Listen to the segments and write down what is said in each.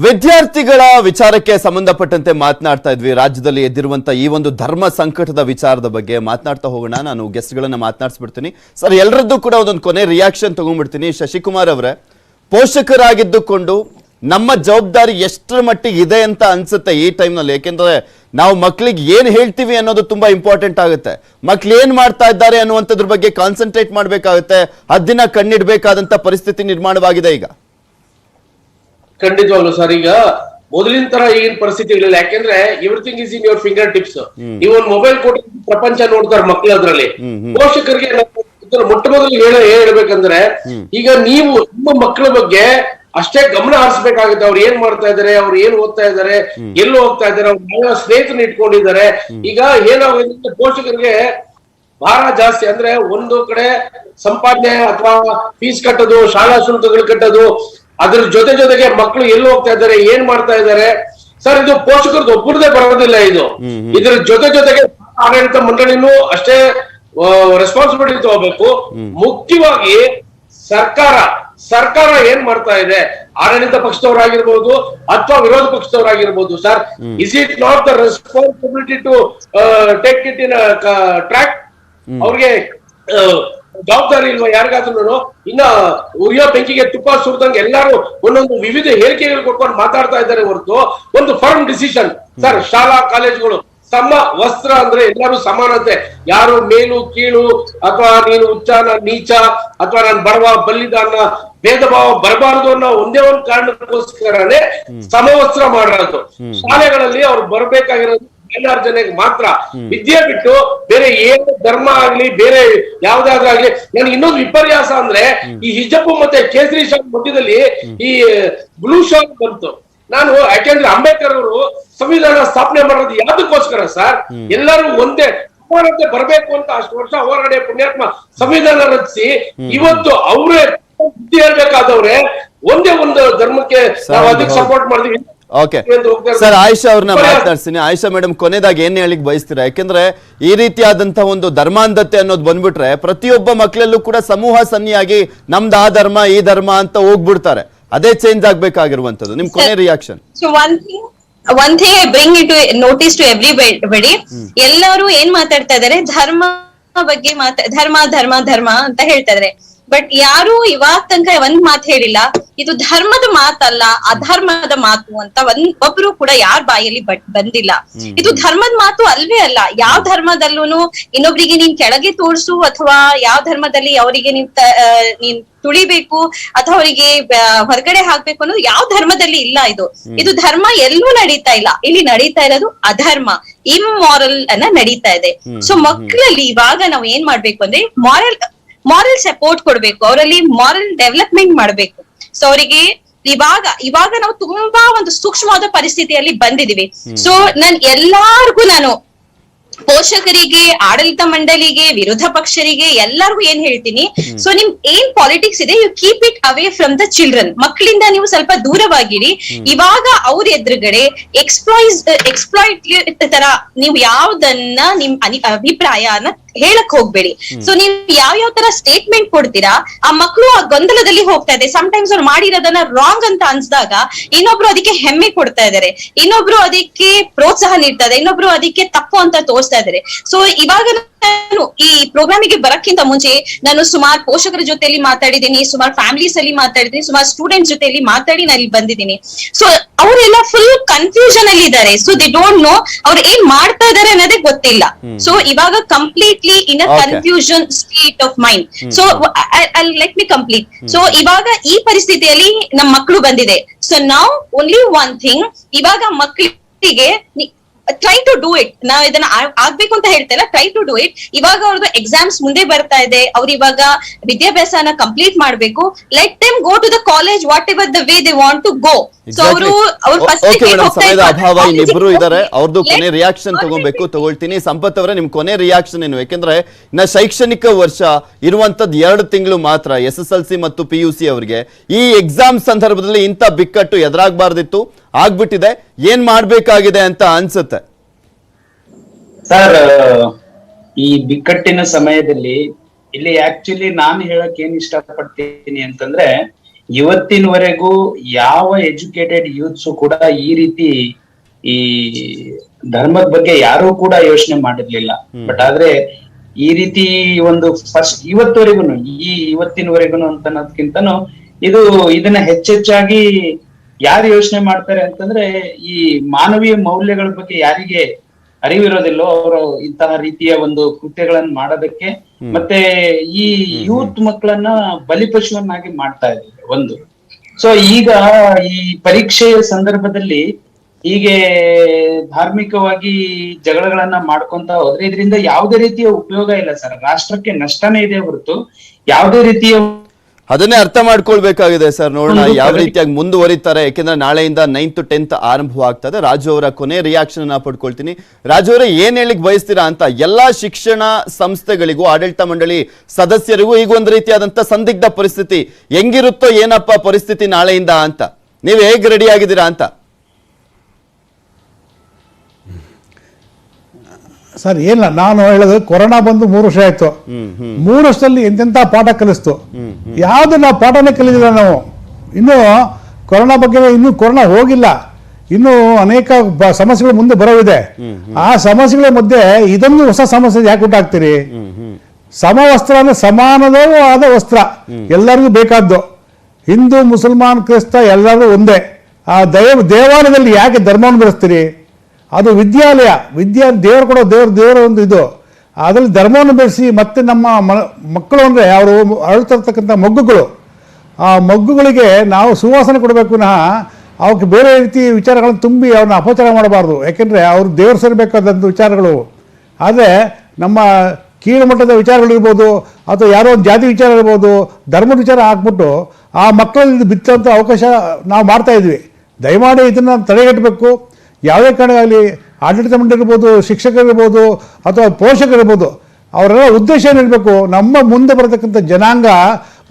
ವಿದ್ಯಾರ್ಥಿಗಳ ವಿಚಾರಕ್ಕೆ ಸಂಬಂಧಪಟ್ಟಂತೆ ಮಾತನಾಡ್ತಾ ಇದ್ವಿ. ರಾಜ್ಯದಲ್ಲಿ ಎದ್ದಿರುವಂತ ಈ ಒಂದು ಧರ್ಮ ಸಂಕಟದ ವಿಚಾರದ ಬಗ್ಗೆ ಮಾತನಾಡ್ತಾ ಹೋಗೋಣ. ನಾನು ಗೆಸ್ಟ್ಗಳನ್ನ ಮಾತನಾಡಿಸ್ಬಿಡ್ತೀನಿ. ಸರ್, ಎಲ್ಲರದ್ದು ಕೂಡ ಒಂದೊಂದು ಕೊನೆ ರಿಯಾಕ್ಷನ್ ತಗೊಂಡ್ಬಿಡ್ತೀನಿ. ಶಶಿಕುಮಾರ್ ಅವರೇ, ಪೋಷಕರಾಗಿದ್ದುಕೊಂಡು ನಮ್ಮ ಜವಾಬ್ದಾರಿ ಎಷ್ಟರ ಮಟ್ಟಿಗೆ ಇದೆ ಅಂತ ಅನ್ಸುತ್ತೆ ಈ ಟೈಮ್ನಲ್ಲಿ? ಯಾಕೆಂದ್ರೆ ನಾವು ಮಕ್ಕಳಿಗೆ ಏನ್ ಹೇಳ್ತೀವಿ ಅನ್ನೋದು ತುಂಬಾ ಇಂಪಾರ್ಟೆಂಟ್ ಆಗುತ್ತೆ. ಮಕ್ಳು ಏನ್ ಮಾಡ್ತಾ ಇದ್ದಾರೆ ಅನ್ನುವಂಥದ್ರ ಬಗ್ಗೆ ಕಾನ್ಸಂಟ್ರೇಟ್ ಮಾಡ್ಬೇಕಾಗುತ್ತೆ. ಹದ್ದಿನ ಕಣ್ಣಿಡ್ಬೇಕಾದಂತ ಪರಿಸ್ಥಿತಿ ನಿರ್ಮಾಣವಾಗಿದೆ ಈಗ. ಖಂಡಿತವಾಗ್ಲು ಸರ್, ಈಗ ಮೊದಲಿನ ತರ ಈಗಿನ ಪರಿಸ್ಥಿತಿಗಳಿಲ್ಲ. ಯಾಕೆಂದ್ರೆ everything is in your finger tips. ನೀವು ಒಂದು ಮೊಬೈಲ್ ಕೊಟ್ಟು ಪ್ರಪಂಚ ನೋಡ್ತಾರೆ ಮಕ್ಕಳು. ಅದ್ರಲ್ಲಿ ಪೋಷಕರಿಗೆ ಮೊಟ್ಟ ಮೊದಲು ಹೇಳ್ಬೇಕಂದ್ರೆ, ಈಗ ನೀವು ನಿಮ್ಮ ಮಕ್ಕಳ ಬಗ್ಗೆ ಅಷ್ಟೇ ಗಮನ ಹರಿಸಬೇಕಾಗುತ್ತೆ. ಅವ್ರು ಏನ್ ಮಾಡ್ತಾ ಇದಾರೆ, ಅವ್ರು ಏನ್ ಓದ್ತಾ ಇದಾರೆ, ಎಲ್ಲಿ ಹೋಗ್ತಾ ಇದಾರೆ, ಅವ್ರು ಯಾವ ಸ್ನೇಹಿತರನ್ನ ಇಟ್ಕೊಂಡಿದ್ದಾರೆ. ಈಗ ಏನಾಗುತ್ತೆ, ಪೋಷಕರಿಗೆ ಭಾರ ಜಾಸ್ತಿ. ಅಂದ್ರೆ ಒಂದು ಕಡೆ ಸಂಪಾದನೆ ಅಥವಾ ಫೀಸ್ ಕಟ್ಟೋದು, ಶಾಲಾ ಶುಲ್ಕಗಳು ಕಟ್ಟೋದು, ಅದ್ರ ಜೊತೆಗೆ ಮಕ್ಕಳು ಎಲ್ಲಿ ಹೋಗ್ತಾ ಇದ್ದಾರೆ, ಏನ್ ಮಾಡ್ತಾ ಇದ್ದಾರೆ. ಸರ್, ಇದು ಪೋಷಕರದ್ದು ಒಬ್ಬರದೇ ಬರೋದಿಲ್ಲ. ಇದ್ರ ಜೊತೆಗೆ ಆಡಳಿತ ಮಂಡಳಿನೂ ಅಷ್ಟೇ ರೆಸ್ಪಾನ್ಸಿಬಿಲಿಟಿ ತಗೋಬೇಕು. ಮುಖ್ಯವಾಗಿ ಸರ್ಕಾರ ಏನ್ ಮಾಡ್ತಾ ಇದೆ, ಆಡಳಿತ ಪಕ್ಷದವರಾಗಿರ್ಬೋದು ಅಥವಾ ವಿರೋಧ ಪಕ್ಷದವರಾಗಿರ್ಬೋದು, sir, is it not the responsibility to take it in track? ಅವ್ರಿಗೆ ಜವಾಬ್ದಾರಿ ಇಲ್ವಾ ಯಾರಿಗಾದ್ರೂ? ಇನ್ನ ಉರಿಯೋ ಬೆಂಕಿಗೆ ತುಪ್ಪ ಸುರಿದಂಗೆ ಎಲ್ಲರೂ ಒಂದೊಂದು ವಿವಿಧ ಹೇಳಿಕೆಗಳು ಕೊಟ್ಕೊಂಡು ಮಾತಾಡ್ತಾ ಇದ್ದಾರೆ ಹೊರತು ಒಂದು ಫರ್ಮ್ ಡಿಸಿಷನ್. ಸರ್, ಶಾಲಾ ಕಾಲೇಜುಗಳು ಸಮ ವಸ್ತ್ರ ಅಂದ್ರೆ ಎಲ್ಲರೂ ಸಮಾನತೆ, ಯಾರು ಮೇಲು ಕೀಳು ಅಥವಾ ನೀನು ಉಚ್ಚ ನಾನು ನೀಚ ಅಥವಾ ನಾನು ಬಡವ ಬಲ್ಲಿದ ಅನ್ನೋ ಭೇದ ಭಾವ ಬರಬಾರದು ಅನ್ನೋ ಒಂದೇ ಒಂದು ಕಾರಣಕ್ಕೋಸ್ಕರನೇ ಸಮವಸ್ತ್ರ ಮಾಡಿರೋದು. ಶಾಲೆಗಳಲ್ಲಿ ಅವ್ರು ಬರ್ಬೇಕಾಗಿರೋದು ಮೇಲಾರ್ಜನೆಗೆ ಮಾತ್ರ. ವಿದ್ಯೆ ಬಿಟ್ಟು ಬೇರೆ ಏನು ಧರ್ಮ ಆಗ್ಲಿ ಬೇರೆ ಯಾವ್ದಾದ್ರಾಗ್ಲಿ. ನನ್ಗೆ ಇನ್ನೊಂದು ವಿಪರ್ಯಾಸ ಅಂದ್ರೆ, ಈ ಹಿಜಬ್ ಮತ್ತೆ ಕೇಸರಿ ಶಾಲ್ ಮಧ್ಯದಲ್ಲಿ ಈ ಬ್ಲೂ ಶಾಲ್ ಬಂತು. ನಾನು ಯಾಕೆಂದ್ರೆ ಅಂಬೇಡ್ಕರ್ ಅವರು ಸಂವಿಧಾನ ಸ್ಥಾಪನೆ ಮಾಡೋದು ಯಾವ್ದಕ್ಕೋಸ್ಕರ ಸರ್? ಎಲ್ಲರೂ ಒಂದೇ ಸಮಾನತೆ ಬರಬೇಕು ಅಂತ ಅಷ್ಟು ವರ್ಷ ಹೋರಾಡಿ ಪುಣ್ಯಾತ್ಮ ಸಂವಿಧಾನ ರಚಿಸಿ ಇವತ್ತು ಅವರೇ ಬುದ್ಧಿ ಹೇಳ್ಬೇಕಾದವ್ರೆ ಒಂದೇ ಒಂದು ಧರ್ಮಕ್ಕೆ ನಾವು ಅದಕ್ಕೆ ಸಪೋರ್ಟ್ ಮಾಡಿದ್ವಿ. ಓಕೆ ಸರ್, ಆಯಿಷಾ ಅವ್ರನ್ನ ಮಾತನಾಡ್ತೀನಿ. ಆಯಿಷಾ ಮೇಡಮ್, ಕೊನೆದಾಗಿ ಏನ್ ಹೇಳಿಕ್ ಬಯಸ್ತೀರಾ? ಯಾಕೆಂದ್ರೆ ಈ ರೀತಿಯಾದಂತಹ ಒಂದು ಧರ್ಮಾಂಧತೆ ಅನ್ನೋದು ಬಂದ್ಬಿಟ್ರೆ ಪ್ರತಿಯೊಬ್ಬ ಮಕ್ಕಳಲ್ಲೂ ಕೂಡ ಸಮೂಹ ಸನ್ನಿಯಾಗಿ ನಮ್ದು ಆ ಧರ್ಮ ಈ ಧರ್ಮ ಅಂತ ಹೋಗ್ಬಿಡ್ತಾರೆ. ಅದೇ ಚೇಂಜ್ ಆಗ್ಬೇಕಾಗಿರುವಂತದ್ದು. ನಿಮ್ ಕೊನೆ reaction? One thing I bring it to notice to everybody. ಎಲ್ಲರೂ ಏನ್ ಮಾತಾಡ್ತಾ ಇದಾರೆ, ಧರ್ಮ ಬಗ್ಗೆ ಧರ್ಮ ಅಂತ ಹೇಳ್ತಾ ಇದಾರೆ. ಬಟ್ ಯಾರು ಇವಾಗ ತನಕ ಒಂದ್ ಮಾತು ಹೇಳಿಲ್ಲ, ಇದು ಧರ್ಮದ ಮಾತಲ್ಲ ಅಧರ್ಮದ ಮಾತು ಅಂತ ಒಬ್ರು ಕೂಡ ಯಾರ ಬಾಯಲ್ಲಿ ಬಂದಿಲ್ಲ. ಇದು ಧರ್ಮದ ಮಾತು ಅಲ್ವೇ ಅಲ್ಲ. ಯಾವ ಧರ್ಮದಲ್ಲೂ ಇನ್ನೊಬ್ರಿಗೆ ನೀನ್ ಕೆಳಗೆ ತೋರ್ಸು ಅಥವಾ ಯಾವ ಧರ್ಮದಲ್ಲಿ ಅವರಿಗೆ ನೀನ್ ತುಳಿಬೇಕು ಅಥವಾ ಅವರಿಗೆ ಹೊರಗಡೆ ಹಾಕ್ಬೇಕು ಅನ್ನೋದು ಯಾವ ಧರ್ಮದಲ್ಲಿ ಇಲ್ಲ. ಇದು ಧರ್ಮ ಎಲ್ಲೂ ನಡೀತಾ ಇಲ್ಲ. ಇಲ್ಲಿ ನಡೀತಾ ಇರೋದು ಅಧರ್ಮ, ಇಮ್ಮಾರಲ್ ಅನ್ನ ನಡೀತಾ ಇದೆ. ಸೊ ಮಕ್ಕಳಲ್ಲಿ ಇವಾಗ ನಾವ್ ಏನ್ ಮಾಡ್ಬೇಕು ಅಂದ್ರೆ ಮಾರಲ್ ಸಪೋರ್ಟ್ ಕೊಡ್ಬೇಕು, ಅವರಲ್ಲಿ ಮಾರಲ್ ಡೆವಲಪ್ಮೆಂಟ್ ಮಾಡ್ಬೇಕು. ಸೊ ಅವರಿಗೆ ಇವಾಗ ನಾವು ತುಂಬಾ ಒಂದು ಸೂಕ್ಷ್ಮವಾದ ಪರಿಸ್ಥಿತಿಯಲ್ಲಿ ಬಂದಿದೀವಿ. ಸೊ ನಾನು ಪೋಷಕರಿಗೆ, ಆಡಳಿತ ಮಂಡಳಿಗೆ, ವಿರೋಧ ಪಕ್ಷರಿಗೆ ಎಲ್ಲರಿಗೂ ಏನ್ ಹೇಳ್ತೀನಿ, ಸೊ ನಿಮ್ ಏನ್ ಪಾಲಿಟಿಕ್ಸ್ ಇದೆ, you keep it away from the children. ಮಕ್ಕಳಿಂದ ನೀವು ಸ್ವಲ್ಪ ದೂರವಾಗಿರಿ. ಇವಾಗ ಅವ್ರ ಎದುರುಗಡೆ ಎಕ್ಸ್ಪ್ಲಾಯ್ಟ್ ತರ ನೀವು ಯಾವ್ದನ್ನ ನಿಮ್ ಅಭಿಪ್ರಾಯನ ಹೇಳಕ್ ಹೋಗ್ಬೇಡಿ. ಸೊ ನೀವ್ ಯಾವ ತರ ಸ್ಟೇಟ್ಮೆಂಟ್ ಕೊಡ್ತೀರಾ, ಆ ಮಕ್ಕಳು ಆ ಗೊಂದಲದಲ್ಲಿ ಹೋಗ್ತಾ ಇದೆ. ಸಮ್ಟೈಮ್ಸ್ ಅವ್ರು ಮಾಡಿರೋದನ್ನ ರಾಂಗ್ ಅಂತ ಅನ್ಸ್ದಾಗ ಇನ್ನೊಬ್ರು ಅದಕ್ಕೆ ಹೆಮ್ಮೆ ಕೊಡ್ತಾ ಇದಾರೆ, ಇನ್ನೊಬ್ರು ಅದಕ್ಕೆ ಪ್ರೋತ್ಸಾಹ ನೀಡ್ತಾ ಇದೆ, ಇನ್ನೊಬ್ರು ಅದಕ್ಕೆ ತಪ್ಪು ಅಂತ ತೋರಿಸ್ತಾ ಇದಾರೆ. ಸೊ ಇವಾಗ ನಾನು ಈ ಪ್ರೋಗ್ರಾಮಿಗೆ ಬರಕ್ಕಿಂತ ಮುಂಚೆ ನಾನು ಸುಮಾರು ಪೋಷಕರ ಜೊತೆಯಲ್ಲಿ ಮಾತಾಡಿದ್ದೀನಿ, ಸುಮಾರು ಫ್ಯಾಮಿಲೀಸ್ ಅಲ್ಲಿ ಮಾತಾಡಿದ್ದೀನಿ, ಸುಮಾರು ಸ್ಟೂಡೆಂಟ್ಸ್ ಜೊತೆಯಲ್ಲಿ ಮಾತಾಡಿ ನಾನು ಇಲ್ಲಿ ಬಂದಿದ್ದೀನಿ. ಸೊ ಅವರೆಲ್ಲ ಫುಲ್ ಕನ್ಫ್ಯೂಷನ್ ಅಲ್ಲಿ ಇದ್ದಾರೆ. ಸೊ ದೇ ಡೋಂಟ್ ನೋ ಅವ್ರು ಏನ್ ಮಾಡ್ತಾ ಇದಾರೆ ಅನ್ನೋದೇ ಗೊತ್ತಿಲ್ಲ. ಸೊ ಇವಾಗ completely in a confusion state of mind. So let me complete. So ಇವಾಗ ಈ ಪರಿಸ್ಥಿತಿಯಲ್ಲಿ ನಮ್ಮ ಮಕ್ಕಳು ಬಂದಿದೆ. ಸೊ ನಾವ್ ಓನ್ಲಿ ಒನ್ ಥಿಂಗ್, ಇವಾಗ ಮಕ್ಕಳಿಗೆ ಟ್ರೈ ಟು ಡೂ ಇಟ್. ನಾವ್ ಇದನ್ನ ಆಗ್ಬೇಕು ಅಂತ ಹೇಳ್ತಾ ಇಲ್ಲ, ಟ್ರೈ ಟು ಡೂ ಇಟ್. ಇವಾಗ ಅವ್ರದ್ದು ಎಕ್ಸಾಮ್ಸ್ ಮುಂದೆ ಬರ್ತಾ ಇದೆ, ಅವ್ರು ಇವಾಗ ವಿದ್ಯಾಭ್ಯಾಸನ ಕಂಪ್ಲೀಟ್ ಮಾಡ್ಬೇಕು. Let them go to the college whatever the way they want to go. So ಸಮಯದ ಅಭಾವ, ಇನ್ನಿಬ್ರು ಇದಾರೆ, ಅವ್ರದ್ದು ಕೊನೆ ರಿಯಾಕ್ಷನ್ ತಗೊಳ್ತೀನಿ. ಸಂಪತ್ ಅವರೇ, ನಿಮ್ ಕೊನೆ ರಿಯಾಕ್ಷನ್ ಏನು? ಯಾಕೆಂದ್ರೆ ಇನ್ನ ಶೈಕ್ಷಣಿಕ ವರ್ಷ ಇರುವಂತದ್ದು 2 ತಿಂಗಳು ಮಾತ್ರ SSLC ಮತ್ತು PUC ಅವರಿಗೆ. ಈ ಎಕ್ಸಾಮ್ ಸಂದರ್ಭದಲ್ಲಿ ಇಂಥ ಬಿಕ್ಕಟ್ಟು ಎದುರಾಗಬಾರ್ದಿತ್ತು, ಆಗ್ಬಿಟ್ಟಿದೆ. ಏನ್ ಮಾಡ್ಬೇಕಾಗಿದೆ ಅಂತ ಅನ್ಸುತ್ತೆ ಸರ್? ಈ ಬಿಕ್ಕಟ್ಟಿನ ಸಮಯದಲ್ಲಿ ಇಲ್ಲಿ ಆಕ್ಚುಲಿ ನಾನು ಹೇಳಕ್ ಏನ್ ಇಷ್ಟಪಡ್ತೀನಿ ಅಂತಂದ್ರೆ, ಇವತ್ತಿನವರೆಗೂ ಯಾವ ಎಜುಕೇಟೆಡ್ ಯೂತ್ಸ್ ಕೂಡ ಈ ರೀತಿ ಈ ಧರ್ಮದ ಬಗ್ಗೆ ಯಾರೂ ಕೂಡ ಯೋಚನೆ ಮಾಡಿರ್ಲಿಲ್ಲ. ಬಟ್ ಆದ್ರೆ ಈ ರೀತಿ ಒಂದು ಫಸ್ಟ್ ಇವತ್ತಿನವರೆಗೂ ಅಂತ ಅನ್ನೋದಕ್ಕಿಂತನೂ ಇದನ್ನ ಹೆಚ್ಚೆಚ್ಚಾಗಿ ಯಾರು ಯೋಚನೆ ಮಾಡ್ತಾರೆ ಅಂತಂದ್ರೆ ಈ ಮಾನವೀಯ ಮೌಲ್ಯಗಳ ಬಗ್ಗೆ ಯಾರಿಗೆ ಅರಿವಿರೋದಿಲ್ಲೋ ಅವರು ಇಂತಹ ರೀತಿಯ ಒಂದು ಕೃತ್ಯಗಳನ್ನ ಮಾಡೋದಕ್ಕೆ ಮತ್ತೆ ಈ ಯೂತ್ ಮಕ್ಕಳನ್ನ ಬಲಿಪಶುವನ್ನಾಗಿ ಮಾಡ್ತಾ ಇದ್ದಾರೆ ಒಂದು. ಸೊ ಈಗ ಈ ಪರೀಕ್ಷೆಯ ಸಂದರ್ಭದಲ್ಲಿ ಹೀಗೆ ಧಾರ್ಮಿಕವಾಗಿ ಜಗಳಗಳನ್ನ ಮಾಡ್ಕೊಂತ ಹೋದ್ರೆ ಇದರಿಂದ ಯಾವುದೇ ರೀತಿಯ ಉಪಯೋಗ ಇಲ್ಲ ಸರ್. ರಾಷ್ಟ್ರಕ್ಕೆ ನಷ್ಟನೇ ಇದೆ ಹೊರತು ಯಾವುದೇ ರೀತಿಯ ಅದನ್ನೇ ಅರ್ಥ ಮಾಡ್ಕೊಳ್ಬೇಕಾಗಿದೆ ಸರ್. ನೋಡೋಣ ಯಾವ ರೀತಿಯಾಗಿ ಮುಂದುವರಿತಾರೆ, ಯಾಕೆಂದ್ರೆ ನಾಳೆಯಿಂದ 9th 10th ಆರಂಭವಾಗ್ತದೆ. ರಾಜು ಅವರ ಕೊನೆ ರಿಯಾಕ್ಷನ್ ಅನ್ನ ಪಡ್ಕೊಳ್ತೀನಿ. ರಾಜು ಅವರೇ, ಏನ್ ಹೇಳಿಕ್ ಬಯಸ್ತೀರಾ ಅಂತ ಎಲ್ಲಾ ಶಿಕ್ಷಣ ಸಂಸ್ಥೆಗಳಿಗೂ ಆಡಳಿತ ಮಂಡಳಿ ಸದಸ್ಯರಿಗೂ ಈಗ ಒಂದು ರೀತಿಯಾದಂತ ಸಂದಿಗ್ಧ ಪರಿಸ್ಥಿತಿ, ಹೆಂಗಿರುತ್ತೋ ಏನಪ್ಪ ಪರಿಸ್ಥಿತಿ ನಾಳೆಯಿಂದ ಅಂತ, ನೀವು ಹೇಗೆ ರೆಡಿ ಆಗಿದ್ದೀರಾ ಅಂತ? ಸರ್ ಏನಿಲ್ಲ, ನಾನು ಹೇಳೋದು ಕೊರೋನಾ ಬಂದು 3 ವರ್ಷ ಆಯ್ತು. 3 ವರ್ಷದಲ್ಲಿ ಎಂತೆಂಥ ಪಾಠ ಕಲಿಸ್ತು. ಯಾವ್ದು ನಾವು ಪಾಠನೇ ಕಲಿದಿಲ್ಲ ನಾವು. ಇನ್ನು ಕೊರೋನಾ ಬಗ್ಗೆ ಇನ್ನೂ ಕೊರೋನಾ ಹೋಗಿಲ್ಲ, ಇನ್ನು ಅನೇಕ ಸಮಸ್ಯೆಗಳು ಮುಂದೆ ಬರೋವಿದೆ. ಆ ಸಮಸ್ಯೆಗಳ ಮಧ್ಯೆ ಇದೊಂದು ಹೊಸ ಸಮಸ್ಯೆ ಯಾಕೆ ಉಂಟಾಗ್ತೀರಿ? ಸಮವಸ್ತ್ರ ಅಂದ್ರೆ ಸಮಾನವೂ ಆದ ವಸ್ತ್ರ ಎಲ್ಲರಿಗೂ ಬೇಕಾದ್ದು. ಹಿಂದೂ ಮುಸಲ್ಮಾನ್ ಕ್ರಿಸ್ತ ಎಲ್ಲರೂ ಒಂದೇ. ಆ ದೇವಾಲಯದಲ್ಲಿ ಯಾಕೆ ಧರ್ಮವನ್ನು ಬೆಳೆಸ್ತೀರಿ? ಅದು ವಿದ್ಯಾಲಯ, ದೇವರು ಕೊಡೋ ದೇವರ ಒಂದು ಇದು. ಅದರಲ್ಲಿ ಧರ್ಮವನ್ನು ಬೆಳೆಸಿ ಮತ್ತೆ ನಮ್ಮ ಮಕ್ಕಳು ಅಂದರೆ ಅವರು ಅರಳ್ತಿರ್ತಕ್ಕಂಥ ಮಗ್ಗುಗಳು, ಆ ಮಗ್ಗುಗಳಿಗೆ ನಾವು ಸುವಾಸನೆ ಕೊಡಬೇಕು ವಿನಃ ಅವಕ್ಕೆ ಬೇರೆ ರೀತಿ ವಿಚಾರಗಳನ್ನು ತುಂಬಿ ಅವ್ರನ್ನ ಅಪಚಾರ ಮಾಡಬಾರ್ದು. ಯಾಕೆಂದರೆ ಅವರು ದೇವರು ಸೇರಬೇಕಾದಂಥ ವಿಚಾರಗಳು. ಆದರೆ ನಮ್ಮ ಕೀಳು ಮಟ್ಟದ ವಿಚಾರಗಳಿರ್ಬೋದು ಅಥವಾ ಯಾರೋ ಒಂದು ಜಾತಿ ವಿಚಾರ ಇರ್ಬೋದು, ಧರ್ಮದ ವಿಚಾರ ಹಾಕ್ಬಿಟ್ಟು ಆ ಮಕ್ಕಳಲ್ಲಿ ಬಿತ್ತುವಂಥ ಅವಕಾಶ ನಾವು ಮಾಡ್ತಾ ಇದ್ವಿ. ದಯಮಾಡಿ ಇದನ್ನು ತಡೆಗಟ್ಟಬೇಕು. ಯಾವುದೇ ಕಾರಣಕ್ಕಾಗಲಿ ಆಡಳಿತ ಮಂಡಳಿ ಇರ್ಬೋದು, ಶಿಕ್ಷಕರಿರ್ಬೋದು ಅಥವಾ ಪೋಷಕರಿರ್ಬೋದು, ಅವರೆಲ್ಲ ಉದ್ದೇಶ ಏನಿರಬೇಕು, ನಮ್ಮ ಮುಂದೆ ಬರತಕ್ಕಂಥ ಜನಾಂಗ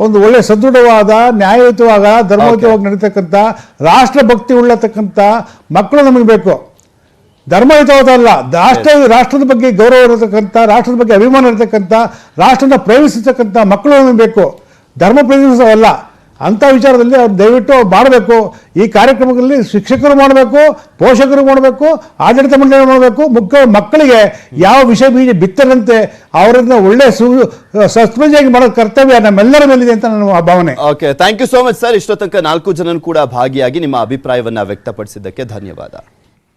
ಒಂದು ಒಳ್ಳೆ ಸದೃಢವಾದ, ನ್ಯಾಯಯುತವಾದ, ಧರ್ಮಯುತವಾಗಿ ನಡೀತಕ್ಕಂಥ, ರಾಷ್ಟ್ರಭಕ್ತಿ ಉಳ್ಳತಕ್ಕಂಥ ಮಕ್ಕಳು ನಮಗೆ ಬೇಕು. ಧರ್ಮಯುತವಾದಲ್ಲ, ರಾಷ್ಟ್ರದ ಬಗ್ಗೆ ಗೌರವ ಇರತಕ್ಕಂಥ, ರಾಷ್ಟ್ರದ ಬಗ್ಗೆ ಅಭಿಮಾನ ಇರತಕ್ಕಂಥ, ರಾಷ್ಟ್ರನ ಪ್ರೇಮಿಸತಕ್ಕಂಥ ಮಕ್ಕಳು ನಮಗೆ ಬೇಕು. ಧರ್ಮ ಪ್ರೇಮಿಸವಲ್ಲ. ಅಂಥ ವಿಚಾರದಲ್ಲಿ ಅವ್ರು ದಯವಿಟ್ಟು ಮಾಡಬೇಕು. ಈ ಕಾರ್ಯಕ್ರಮಗಳಲ್ಲಿ ಶಿಕ್ಷಕರು ಮಾಡಬೇಕು, ಪೋಷಕರು ಮಾಡಬೇಕು, ಆಡಳಿತ ಮಂಡಳಿ ಮಾಡಬೇಕು. ಮಕ್ಕಳಿಗೆ ಯಾವ ವಿಷಯ ಬೀಜ ಬಿತ್ತರಂತೆ ಅವರನ್ನ ಒಳ್ಳೆ ಸಸ್ಪೆಂಜಾಗಿ ಮಾಡೋ ಕರ್ತವ್ಯ ನಮ್ಮೆಲ್ಲರ ಮೇಲಿದೆ ಅಂತ ನನ್ನ ಭಾವನೆ. Okay, thank you so much sir. ಇಷ್ಟೋ ತನಕ 4 ಜನರು ಕೂಡ ಭಾಗಿಯಾಗಿ ನಿಮ್ಮ ಅಭಿಪ್ರಾಯವನ್ನ ವ್ಯಕ್ತಪಡಿಸಿದ್ದಕ್ಕೆ ಧನ್ಯವಾದ.